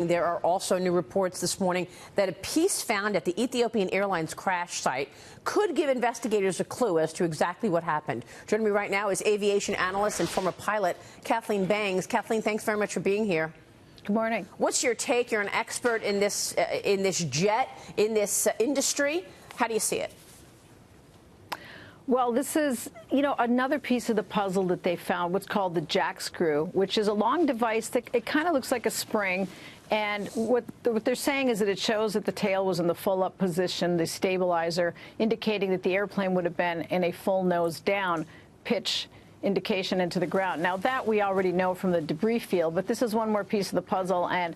There are also new reports this morning that a piece found at the Ethiopian Airlines crash site could give investigators a clue as to exactly what happened. Joining me right now is aviation analyst and former pilot Kathleen Bangs. Kathleen, thanks very much for being here. Good morning. What's your take? You're an expert in this jet, in this industry. How do you see it? Well, this is, another piece of the puzzle that they found, what's called the jack screw, which is a long device that it kind of looks like a spring. And what they're saying is that it shows that the tail was in the full-up position, the stabilizer, indicating that the airplane would have been in a full nose down pitch indication into the ground. Now, that we already know from the debris field, but this is one more piece of the puzzle. And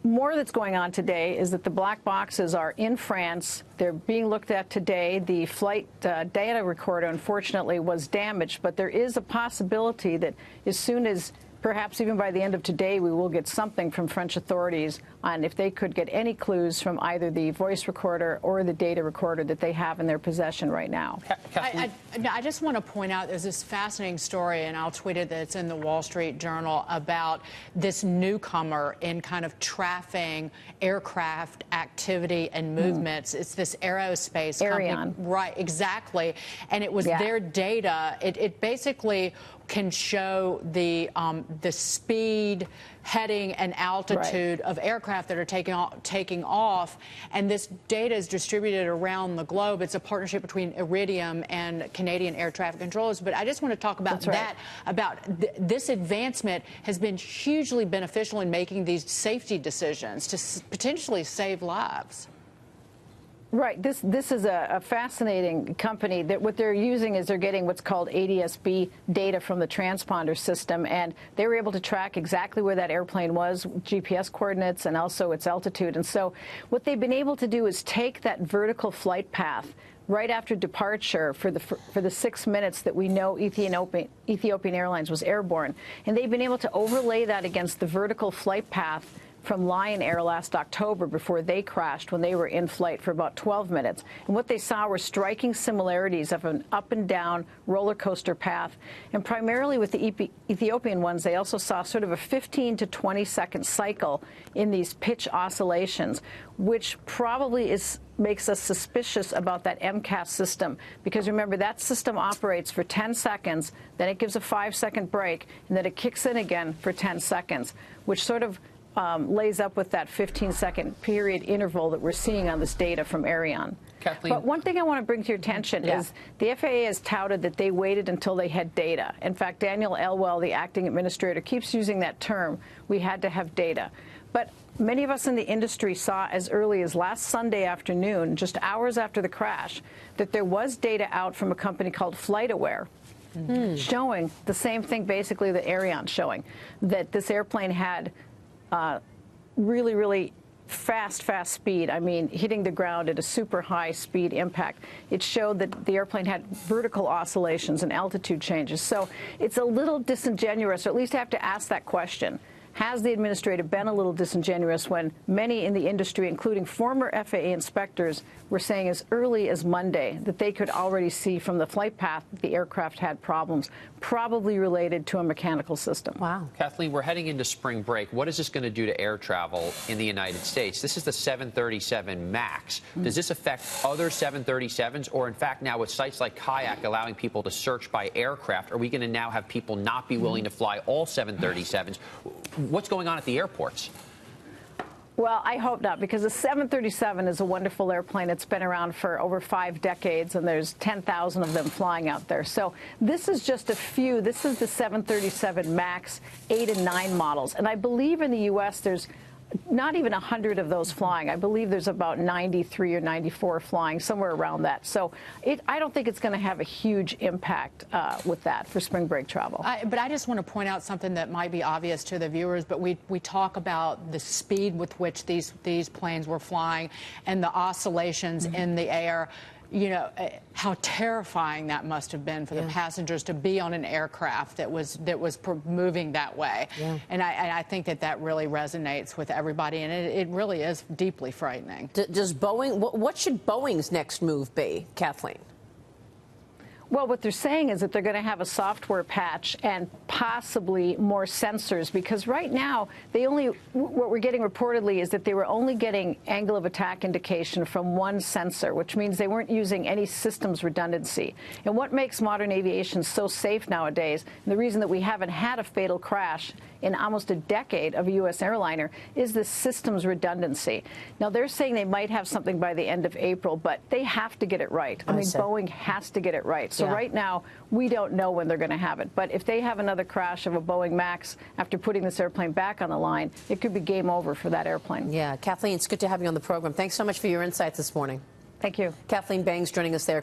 more that's going on today is that the black boxes are in France. They're being looked at today. The flight data recorder, unfortunately, was damaged, but there is a possibility that as soon as perhaps even by the end of today, we will get something from French authorities on if they could get any clues from either the voice recorder or the data recorder that they have in their possession right now. I just want to point out there's this fascinating story, and I'll tweet it, that's in the Wall Street Journal about this newcomer in kind of tracking aircraft activity and movements. It's this aerospace company. Right, exactly. And it was their data. It basically can show the speed, heading, and altitude of aircraft that are taking off. And this data is distributed around the globe. It's a partnership between Iridium and Canadian air traffic controllers. But I just want to talk about this advancement has been hugely beneficial in making these safety decisions to potentially save lives. Right. This is a fascinating company that what they're using is they're getting what's called ADS-B data from the transponder system, and they were able to track exactly where that airplane was, GPS coordinates, and also its altitude. And so what they've been able to do is take that vertical flight path right after departure for the 6 minutes that we know Ethiopian Airlines was airborne, and they've been able to overlay that against the vertical flight path from Lion Air last October before they crashed when they were in flight for about 12 minutes. And what they saw were striking similarities of an up and down roller coaster path. And primarily with the Ethiopian ones, they also saw sort of a 15 to 20 second cycle in these pitch oscillations, which probably makes us suspicious about that MCAS system, because remember, that system operates for 10 seconds, then it gives a 5-second break, and then it kicks in again for 10 seconds, which sort of lays up with that 15-second period interval that we're seeing on this data from Ariane. Kathleen. But one thing I want to bring to your attention is the FAA has touted that they waited until they had data. In fact, Daniel Elwell, the acting administrator, keeps using that term, we had to have data. But many of us in the industry saw as early as last Sunday afternoon, just hours after the crash, that there was data out from a company called FlightAware, showing the same thing basically that Ariane's showing, that this airplane had really, really fast speed. I mean, hitting the ground at a super high speed impact. It showed that the airplane had vertical oscillations and altitude changes. So it's a little disingenuous, or at least I have to ask that question. Has the administrator been a little disingenuous when many in the industry, including former FAA inspectors, were saying as early as Monday that they could already see from the flight path that the aircraft had problems, probably related to a mechanical system? Wow. Kathleen, we're heading into spring break. What is this going to do to air travel in the United States? This is the 737 MAX. Does this affect other 737s? Or, in fact, now with sites like Kayak allowing people to search by aircraft, are we going to now have people not be willing to fly all 737s? What's going on at the airports? Well, I hope not, because the 737 is a wonderful airplane. It's been around for over 5 decades, and there's 10,000 of them flying out there. So this is just a few. This is the 737 MAX 8 and 9 models. And I believe in the U.S. there's not even 100 of those flying. I believe there's about 93 or 94 flying, somewhere around that. So I don't think it's going to have a huge impact with that for spring break travel. But I just want to point out something that might be obvious to the viewers, but we talk about the speed with which these planes were flying and the oscillations in the air. You know, how terrifying that must have been for the passengers to be on an aircraft that was moving that way. And I think that really resonates with everybody, and it really is deeply frightening. Does Boeing, what should Boeing's next move be, Kathleen? Well, what they're saying is that they're going to have a software patch and possibly more sensors, because right now what we're getting reportedly is that they were only getting angle of attack indication from one sensor, which means they weren't using any systems redundancy. And what makes modern aviation so safe nowadays, and the reason that we haven't had a fatal crash in almost a decade of a U.S. airliner, is the systems redundancy. Now, they're saying they might have something by the end of April, but they have to get it right. I mean, Boeing has to get it right. So right now, we don't know when they're going to have it. But if they have another crash of a Boeing MAX after putting this airplane back on the line, it could be game over for that airplane. Yeah, Kathleen, it's good to have you on the program. Thanks so much for your insights this morning. Thank you. Kathleen Bangs joining us there.